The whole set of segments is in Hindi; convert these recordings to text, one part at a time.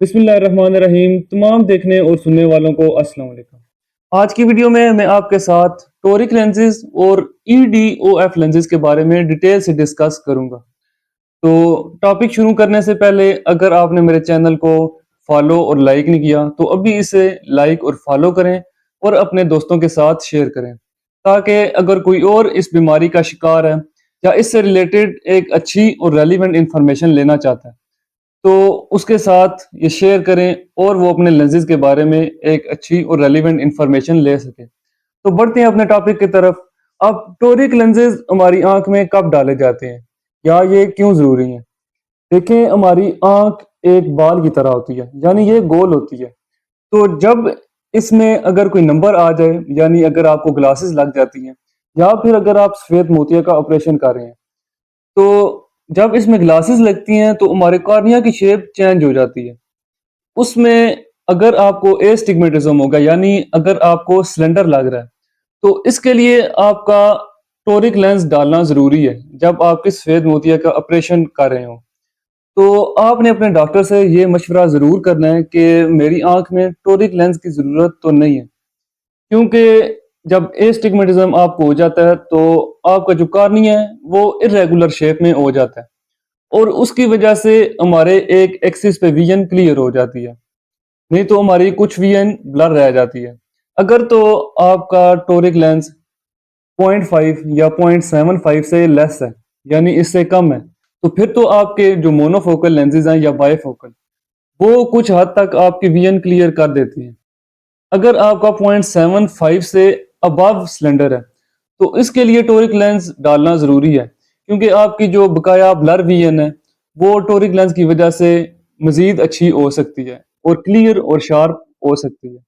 बिस्मिल्लाहिर्रहमानिर्रहीम। तमाम देखने और सुनने वालों को अस्सलाम वालेकुम। आज की वीडियो में मैं आपके साथ टोरिक लेंसेज और EDOF लेंसेज के बारे में डिटेल से डिस्कस करूंगा। तो टॉपिक शुरू करने से पहले अगर आपने मेरे चैनल को फॉलो और लाइक नहीं किया तो अभी इसे लाइक और फॉलो करें और अपने दोस्तों के साथ शेयर करें, ताकि अगर कोई और इस बीमारी का शिकार है या इससे रिलेटेड एक अच्छी और रेलिवेंट इंफॉर्मेशन लेना चाहता है तो उसके साथ ये शेयर करें और वो अपने लेंसेज के बारे में एक अच्छी और रेलिवेंट इंफॉर्मेशन ले सके। तो बढ़ते हैं अपने टॉपिक की तरफ। अब टोरिक लेंसेज हमारी आंख में कब डाले जाते हैं या ये क्यों ज़रूरी हैं? देखें, हमारी आंख एक बाल की तरह होती है, यानी ये गोल होती है। तो जब इसमें अगर कोई नंबर आ जाए, यानी अगर आपको ग्लासेस लग जाती हैं या फिर अगर आप सफ़ेद मोतिया का ऑपरेशन कर रहे हैं, तो जब इसमें ग्लासेस लगती हैं तो हमारे कॉर्निया की शेप चेंज हो जाती है। उसमें अगर आपको एस्टिग्मेटिज्म होगा, यानी अगर आपको सिलेंडर लग रहा है, तो इसके लिए आपका टोरिक लेंस डालना ज़रूरी है जब आप किस सफ़ेद मोतिया का ऑपरेशन कर रहे हो। तो आपने अपने डॉक्टर से ये मशवरा ज़रूर करना है कि मेरी आँख में टोरिक लेंस की ज़रूरत तो नहीं है, क्योंकि जब एस्टिग्मेटिज्म आपको हो जाता है तो आपका जो कॉर्निया है वो इर्रेगुलर शेप में हो जाता है और उसकी वजह से हमारे एक एक्सिस पे विजन क्लियर हो जाती है, नहीं तो हमारी कुछ विजन ब्लर रह जाती है। अगर तो आपका टोरिक लेंस 0.5 या 0.75 से लेस है, यानी इससे कम है, तो फिर तो आपके जो मोनोफोकल लेंसेज हैं या बायफोकल, वो कुछ हद तक आपकी विजन क्लियर कर देती हैं। अगर आपका 0.75 से अबव सिलेंडर है तो इसके लिए टोरिक लेंस डालना ज़रूरी है, क्योंकि आपकी जो बकाया ब्लर विजन है वो टोरिक लेंस की वजह से मज़ीद अच्छी हो सकती है और क्लियर और शार्प हो सकती है।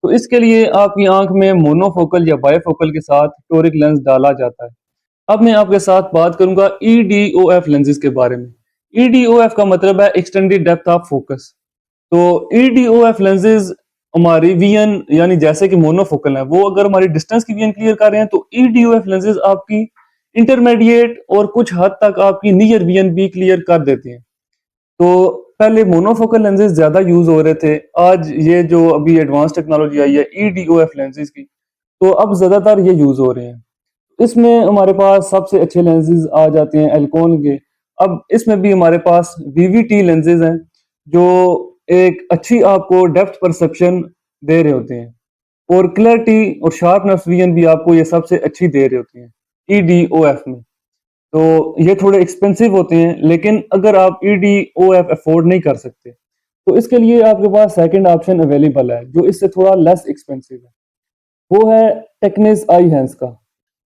तो इसके लिए आपकी आंख में मोनोफोकल या बायफोकल के साथ टोरिक लेंस डाला जाता है। अब मैं आपके साथ बात करूंगा EDOF लेंसेज के बारे में। EDOF का मतलब है एक्सटेंडेड डेप्थ ऑफ फोकस। तो EDOF लेंसेज हमारी विजन, यानी जैसे कि मोनोफोकल है, वो अगर हमारी डिस्टेंस की विजन क्लियर कर रहे हैं तो EDOF लेंसेज आपकी इंटरमीडिएट और कुछ हद तक आपकी नियर विजन भी क्लियर कर देती हैं। तो पहले मोनोफोकल लेंसेज ज्यादा यूज हो रहे थे, आज ये जो अभी एडवांस टेक्नोलॉजी आई है EDOF लेंसेज की, तो अब ज्यादातर ये यूज हो रहे हैं। इसमें हमारे पास सबसे अच्छे लेंसेज आ जाते हैं एल्कोन के। अब इसमें भी हमारे पास VVT लेंसेज हैं जो एक अच्छी आपको डेप्थ परसेप्शन दे रहे होते हैं और क्लैरिटी और शार्पनेस विजन भी आपको ये सबसे अच्छी दे रहे होते हैं EDOF में। तो ये थोड़े एक्सपेंसिव होते हैं, लेकिन अगर आप EDOF अफोर्ड नहीं कर सकते तो इसके लिए आपके पास सेकंड ऑप्शन अवेलेबल है जो इससे थोड़ा लेस एक्सपेंसिव है, वो है टेक्निस आई हेंस का।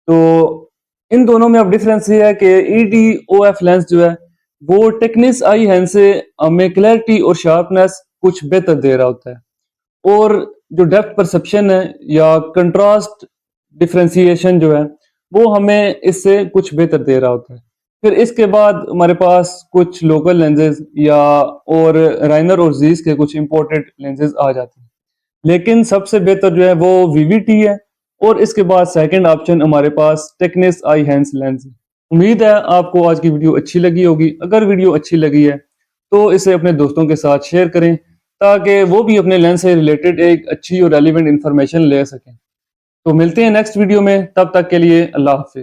तो इन दोनों में अब डिफरेंस ये है कि EDOF लेंस जो है वो टेक्निस आई हेंस से हमें क्लैरिटी और शार्पनेस कुछ बेहतर दे रहा होता है, और जो डेप्थ परसेप्शन है या कंट्रास्ट डिफरेंशिएशन जो है वो हमें इससे कुछ बेहतर दे रहा होता है। फिर इसके बाद हमारे पास कुछ लोकल लेंसेज या और राइनर और जीस के कुछ इंपोर्टेड लेंसेज आ जाते हैं, लेकिन सबसे बेहतर जो है वो VVT है और इसके बाद सेकंड ऑप्शन हमारे पास टेक्निस आई हेंस लेंस है। उम्मीद है आपको आज की वीडियो अच्छी लगी होगी। अगर वीडियो अच्छी लगी है तो इसे अपने दोस्तों के साथ शेयर करें, ताकि वो भी अपने लेंस से रिलेटेड एक अच्छी और रेलिवेंट इंफॉर्मेशन ले सकें। तो मिलते हैं नेक्स्ट वीडियो में, तब तक के लिए अल्लाह हाफिज।